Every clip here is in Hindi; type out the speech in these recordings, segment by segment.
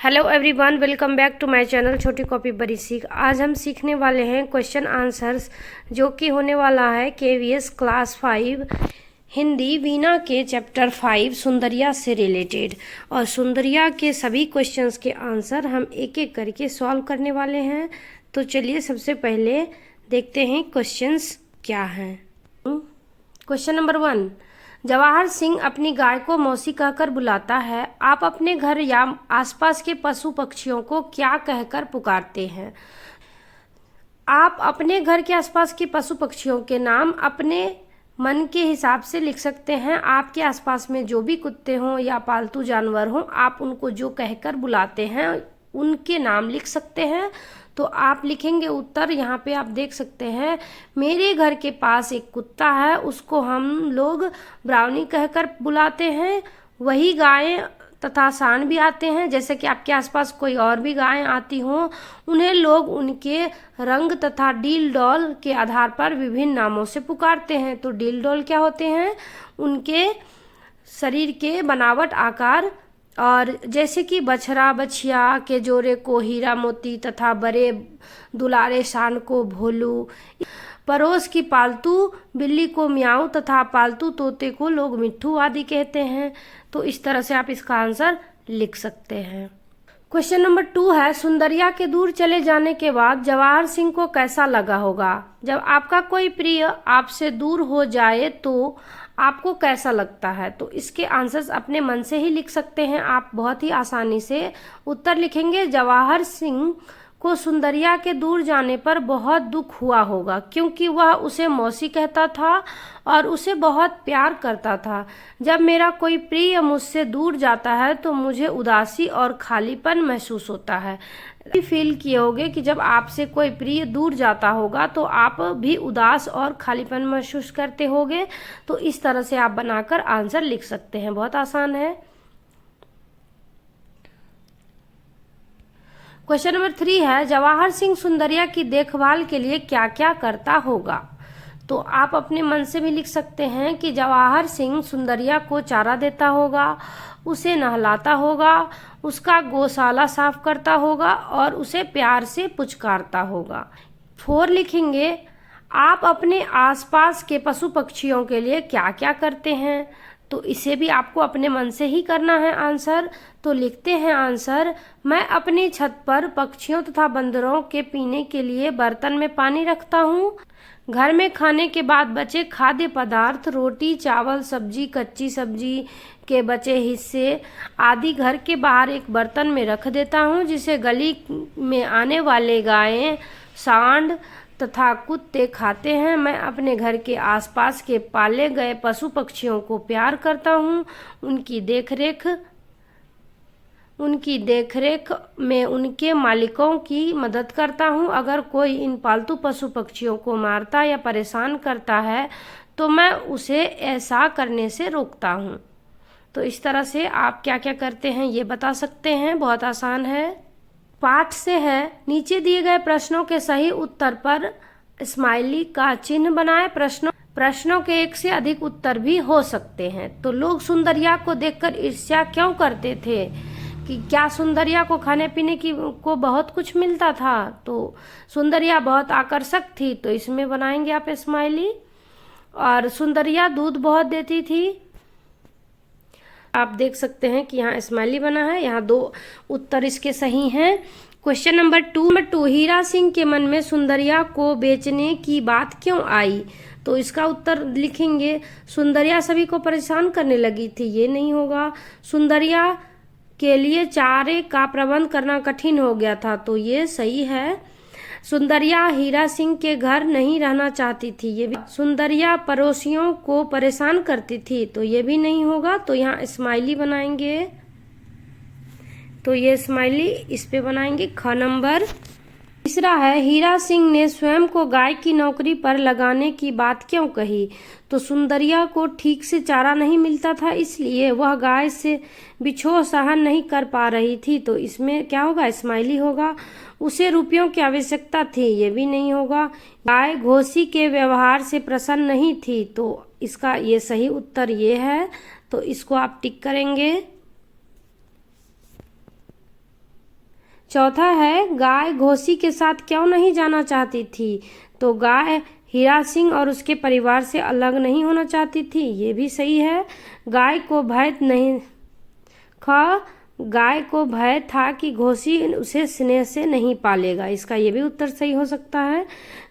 Hello everyone, welcome back to my channel छोटी कॉपी बड़ी सीख। आज हम सीखने वाले हैं क्वेश्चन आंसर्स, जो कि होने वाला है केवीएस क्लास 5 हिंदी वीणा के चैप्टर 5 सुंदरिया से रिलेटेड। और सुंदरिया के सभी क्वेश्चंस के आंसर हम एक एक करके सॉल्व करने वाले हैं। तो चलिए सबसे पहले देखते हैं क्वेश्चंस क्या हैं। क्वेश्चन नंबर 1, जवाहर सिंह अपनी गाय को मौसी कहकर बुलाता है। आप अपने घर या आसपास के पशु पक्षियों को क्या कहकर पुकारते हैं? आप अपने घर के आसपास के पशु पक्षियों के नाम अपने मन के हिसाब से लिख सकते हैं। आपके आसपास में जो भी कुत्ते हों या पालतू जानवर हों, आप उनको जो कहकर बुलाते हैं उनके नाम लिख सकते हैं। तो आप लिखेंगे उत्तर। यहाँ पे आप देख सकते हैं, मेरे घर के पास एक कुत्ता है, उसको हम लोग ब्राउनी कहकर बुलाते हैं। वही गायें तथा सांड भी आते हैं। जैसे कि आपके आसपास कोई और भी गायें आती हों, उन्हें लोग उनके रंग तथा डील डॉल के आधार पर विभिन्न नामों से पुकारते हैं। तो डील डॉल क्या होते हैं? उनके शरीर के बनावट, आकार। और जैसे कि बछड़ा बछिया के जोड़े को हीरा मोती तथा बड़े दुलारे सांड को भोलू, पड़ोस की पालतू बिल्ली को म्याऊ तथा पालतू तोते को लोग मिट्ठू आदि कहते हैं। तो इस तरह से आप इसका आंसर लिख सकते हैं। क्वेश्चन नंबर 2 है, सुंदरिया के दूर चले जाने के बाद जवाहर सिंह को कैसा लगा होगा? जब आपका कोई प्रिय आपसे दूर हो जाए तो आपको कैसा लगता है? तो इसके आंसर्स अपने मन से ही लिख सकते हैं। आप बहुत ही आसानी से उत्तर लिखेंगे। जवाहर सिंह को सुंदरिया के दूर जाने पर बहुत दुख हुआ होगा, क्योंकि वह उसे मौसी कहता था और उसे बहुत प्यार करता था। जब मेरा कोई प्रिय मुझसे दूर जाता है तो मुझे उदासी और खालीपन महसूस होता है। फील किए होंगे कि जब आपसे कोई प्रिय दूर जाता होगा तो आप भी उदास और खालीपन महसूस करते होंगे। तो इस तरह से आप बनाकर आंसर लिख सकते हैं। बहुत आसान है। क्वेश्चन नंबर 3 है, जवाहर सिंह सुंदरिया की देखभाल के लिए क्या क्या करता होगा? तो आप अपने मन से भी लिख सकते हैं कि जवाहर सिंह सुंदरिया को चारा देता होगा, उसे नहलाता होगा, उसका गौशाला साफ करता होगा और उसे प्यार से पुचकारता होगा। 4 लिखेंगे, आप अपने आसपास के पशु पक्षियों के लिए क्या क्या करते हैं? तो इसे भी आपको अपने मन से ही करना है आंसर। तो लिखते हैं आंसर, मैं अपनी छत पर पक्षियों तथा बंदरों के पीने के लिए बर्तन में पानी रखता हूँ। घर में खाने के बाद बचे खाद्य पदार्थ, रोटी, चावल, सब्जी, कच्ची सब्जी के बचे हिस्से आदि घर के बाहर एक बर्तन में रख देता हूँ, जिसे गली में आने वाले गायें, सांड तथा कुत्ते खाते हैं। मैं अपने घर के आसपास के पाले गए पशु पक्षियों को प्यार करता हूँ। उनकी देखरेख में उनके मालिकों की मदद करता हूँ। अगर कोई इन पालतू पशु पक्षियों को मारता या परेशान करता है तो मैं उसे ऐसा करने से रोकता हूँ। तो इस तरह से आप क्या क्या करते हैं ये बता सकते हैं। बहुत आसान है। पाठ से है, नीचे दिए गए प्रश्नों के सही उत्तर पर स्माइली का चिन्ह बनाएं। प्रश्नों के एक से अधिक उत्तर भी हो सकते हैं। तो लोग सुंदरिया को देखकर ईर्ष्या क्यों करते थे? कि क्या सुंदरिया को खाने पीने को बहुत कुछ मिलता था? तो सुंदरिया बहुत आकर्षक थी, तो इसमें बनाएंगे आप स्माइली। और सुंदरिया दूध बहुत देती थी। आप देख सकते हैं कि यहाँ स्माइली बना है। यहाँ 2 उत्तर इसके सही हैं। क्वेश्चन नंबर 2, हीरा सिंह के मन में सुंदरिया को बेचने की बात क्यों आई? तो इसका उत्तर लिखेंगे, सुंदरिया सभी को परेशान करने लगी थी। ये नहीं होगा। सुंदरिया के लिए चारे का प्रबंध करना कठिन हो गया था। तो ये सही है। सुंदरिया हीरा सिंह के घर नहीं रहना चाहती थी। ये भी। सुंदरिया पड़ोसियों को परेशान करती थी। तो ये भी नहीं होगा। तो यहाँ स्माइली बनाएंगे। तो ये स्माइली इस पे बनाएंगे। ख नंबर। तीसरा है, हीरा सिंह ने स्वयं को गाय की नौकरी पर लगाने की बात क्यों कही? तो सुंदरिया को ठीक से चारा नहीं मिलता था, इसलिए वह गाय से बिछोह सहन नहीं कर पा रही थी। तो इसमें क्या होगा? स्माइली होगा। उसे रुपयों की आवश्यकता थी। ये भी नहीं होगा। गाय घोसी के व्यवहार से प्रसन्न नहीं थी। तो इसका ये सही उत्तर ये है। तो इसको आप टिक करेंगे। चौथा है गाय घोसी के साथ क्यों नहीं जाना चाहती थी? तो गाय हीरा सिंह और उसके परिवार से अलग नहीं होना चाहती थी, ये भी सही है। गाय को भय नहीं गाय को भय था कि घोसी उसे स्नेह से नहीं पालेगा, इसका ये भी उत्तर सही हो सकता है।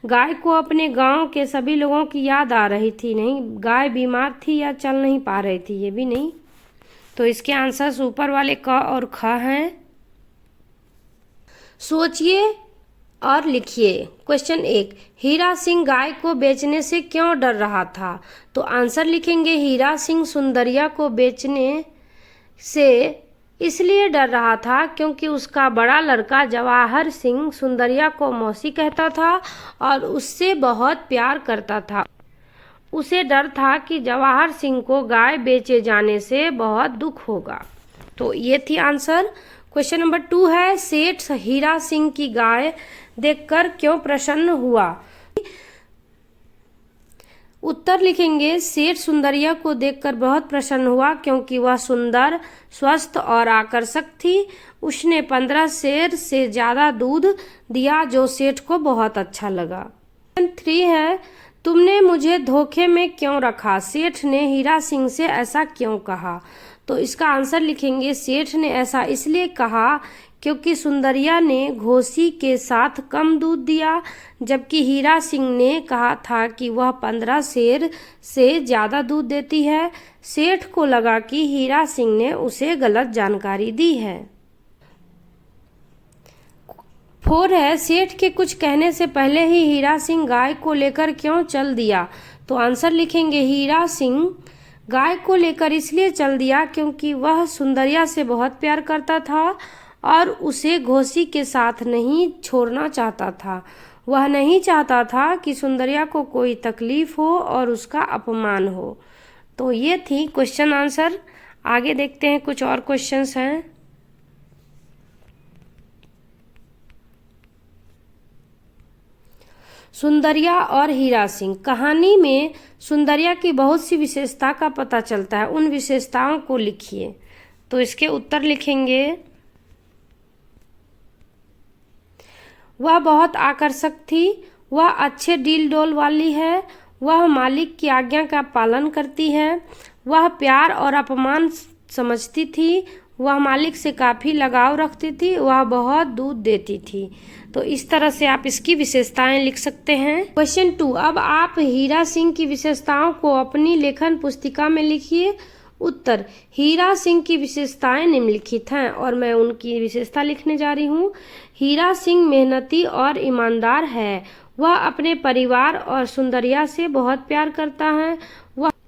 गाय को अपने गांव के सभी लोगों की याद आ रही थी, नहीं, गाय बीमार थी या चल नहीं पा रही थी, ये भी नहीं। तो इसके आंसर्स ऊपर वाले क और ख हैं। सोचिए और लिखिए। क्वेश्चन 1, हीरा सिंह गाय को बेचने से क्यों डर रहा था? तो आंसर लिखेंगे हीरा सिंह सुंदरिया को बेचने से इसलिए डर रहा था क्योंकि उसका बड़ा लड़का जवाहर सिंह सुंदरिया को मौसी कहता था और उससे बहुत प्यार करता था। उसे डर था कि जवाहर सिंह को गाय बेचे जाने से बहुत दुख होगा। तो ये थी आंसर। क्वेश्चन नंबर 2 है, सेठ हीरा सिंह की गाय देखकर क्यों प्रसन्न हुआ? उत्तर लिखेंगे सेठ सुंदरिया को देखकर बहुत प्रसन्न हुआ क्योंकि वह सुंदर, स्वस्थ और आकर्षक थी। उसने 15 सेर से ज़्यादा दूध दिया जो सेठ को बहुत अच्छा लगा। 3 है, तुमने मुझे धोखे में क्यों रखा? सेठ ने हीरा सिंह से ऐसा क्यों कहा? तो इसका आंसर लिखेंगे सेठ ने ऐसा इसलिए कहा क्योंकि सुंदरिया ने घोसी के साथ कम दूध दिया, जबकि हीरा सिंह ने कहा था कि वह 15 सेर से ज़्यादा दूध देती है। सेठ को लगा कि हीरा सिंह ने उसे गलत जानकारी दी है। 4 है, सेठ के कुछ कहने से पहले ही हीरा सिंह गाय को लेकर क्यों चल दिया? तो आंसर लिखेंगे हीरा सिंह गाय को लेकर इसलिए चल दिया क्योंकि वह सुंदरिया से बहुत प्यार करता था और उसे घोसी के साथ नहीं छोड़ना चाहता था। वह नहीं चाहता था कि सुंदरिया को कोई तकलीफ हो और उसका अपमान हो। तो ये थी क्वेश्चन आंसर। आगे देखते हैं, कुछ और क्वेश्चंस हैं। सुंदरिया और हीरा सिंह। कहानी में सुंदरिया की बहुत सी विशेषता का पता चलता है, उन विशेषताओं को लिखिए। तो इसके उत्तर लिखेंगे, वह बहुत आकर्षक थी, वह अच्छे डील डोल वाली है, वह मालिक की आज्ञा का पालन करती है, वह प्यार और अपमान समझती थी, वह मालिक से काफ़ी लगाव रखती थी, वह बहुत दूध देती थी। तो इस तरह से आप इसकी विशेषताएं लिख सकते हैं। क्वेश्चन 2, अब आप हीरा सिंह की विशेषताओं को अपनी लेखन पुस्तिका में लिखिए। उत्तर, हीरा सिंह की विशेषताएं निम्नलिखित हैं और मैं उनकी विशेषता लिखने जा रही हूँ। हीरा सिंह मेहनती और ईमानदार है, वह अपने परिवार और सुंदरिया से बहुत प्यार करता है,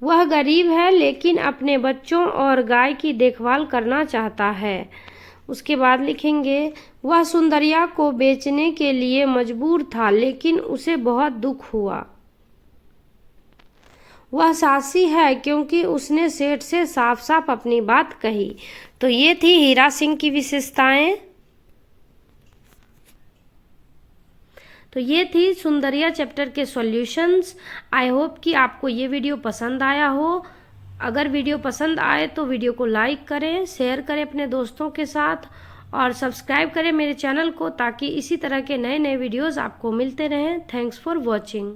वह गरीब है लेकिन अपने बच्चों और गाय की देखभाल करना चाहता है। उसके बाद लिखेंगे, वह सुंदरिया को बेचने के लिए मजबूर था लेकिन उसे बहुत दुख हुआ। वह साहसी है क्योंकि उसने सेठ से साफ साफ अपनी बात कही। तो ये थी हीरा सिंह की विशेषताएं। तो ये थी सुंदरिया चैप्टर के सॉल्यूशंस। आई होप कि आपको ये वीडियो पसंद आया हो। अगर वीडियो पसंद आए तो वीडियो को लाइक करें, शेयर करें अपने दोस्तों के साथ और सब्सक्राइब करें मेरे चैनल को ताकि इसी तरह के नए नए वीडियोस आपको मिलते रहें। Thanks for watching.